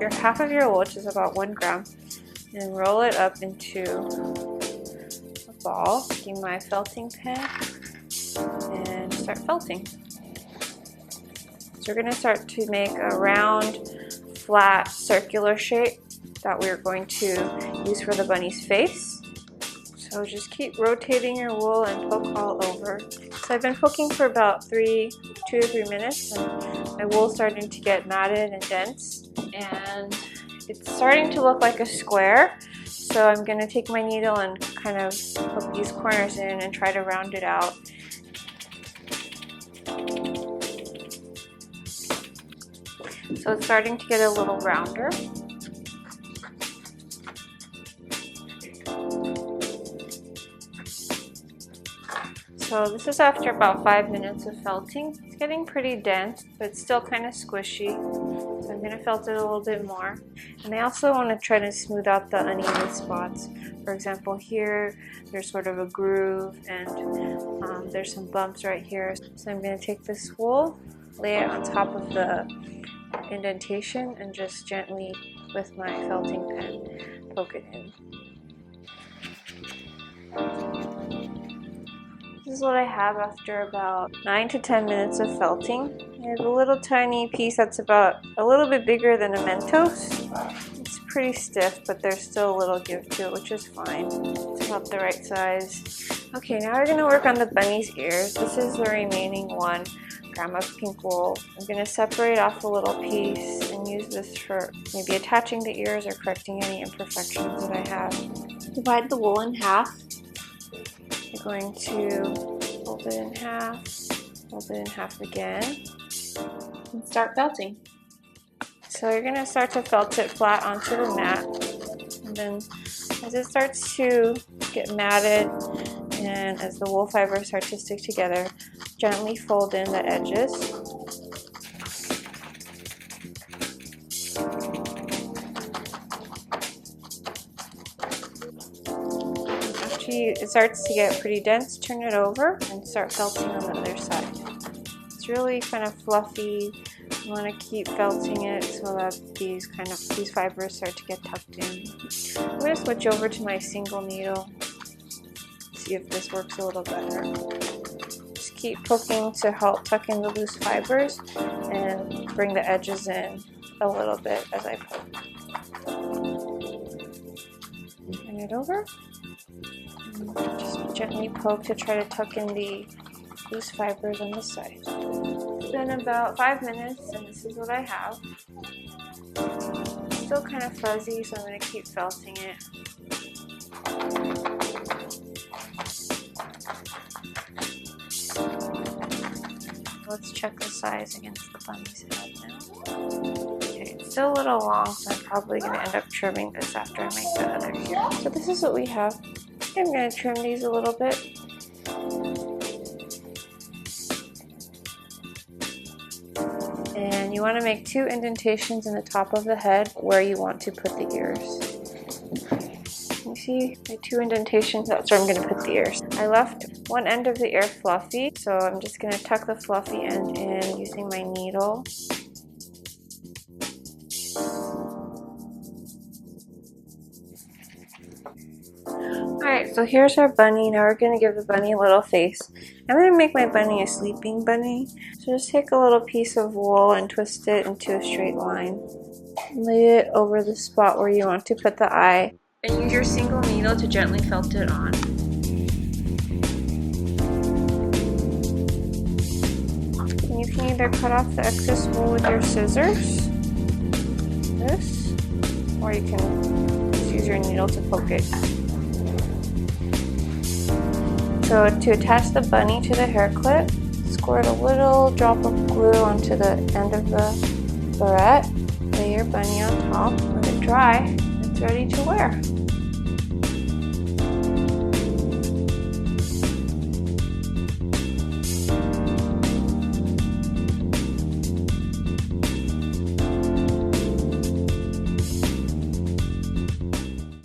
your half of your wool, which is about 1 gram, and roll it up into a ball. Taking my felting pen and start felting. So we're going to start to make a round, flat, circular shape that we're going to use for the bunny's face. So just keep rotating your wool and poke all over. So I've been poking for about 2 to 3 minutes, and my wool's starting to get matted and dense, and it's starting to look like a square. So I'm going to take my needle and kind of poke these corners in and try to round it out. So it's starting to get a little rounder. So this is after about 5 minutes of felting. It's getting pretty dense, but it's still kind of squishy. So I'm going to felt it a little bit more. And I also want to try to smooth out the uneven spots. For example, here there's sort of a groove, and there's some bumps right here. So I'm going to take this wool, lay it on top of the indentation, and just gently with my felting pen poke it in. This is what I have after about 9 to 10 minutes of felting. I have a little tiny piece that's about a little bit bigger than a Mentos. It's pretty stiff, but there's still a little give to it, which is fine. It's about the right size. Okay, now we're going to work on the bunny's ears. This is the remaining 1 gram of pink wool. I'm going to separate off a little piece and use this for maybe attaching the ears or correcting any imperfections that I have. Divide the wool in half. You're going to fold it in half again, and start felting. So you're going to start to felt it flat onto the mat, and then as it starts to get matted and as the wool fibers start to stick together, gently fold in the edges. It starts to get pretty dense, turn it over and start felting on the other side. It's really kind of fluffy. You want to keep felting it so that these fibers start to get tucked in. I'm going to switch over to my single needle, see if this works a little better. Just keep poking to help tuck in the loose fibers and bring the edges in a little bit as I poke. Turn it over. Just gently poke to try to tuck in the loose fibers on the side. It's been about 5 minutes, and this is what I have. It's still kind of fuzzy, so I'm going to keep felting it. Let's check the size against the bunny's head now. Okay, it's still a little long, so I'm probably going to end up trimming this after I make the other ear. So this is what we have. I'm going to trim these a little bit. And you want to make 2 indentations in the top of the head where you want to put the ears. You see my 2 indentations? That's where I'm going to put the ears. I left one end of the ear fluffy, so I'm just going to tuck the fluffy end in using my needle. Alright, so here's our bunny. Now we're going to give the bunny a little face. I'm going to make my bunny a sleeping bunny. So just take a little piece of wool and twist it into a straight line. Lay it over the spot where you want to put the eye. And use your single needle to gently felt it on. And you can either cut off the excess wool with your scissors, this, or you can just use your needle to poke it. So to attach the bunny to the hair clip, squirt a little drop of glue onto the end of the barrette, lay your bunny on top, let it dry, and it's ready to wear.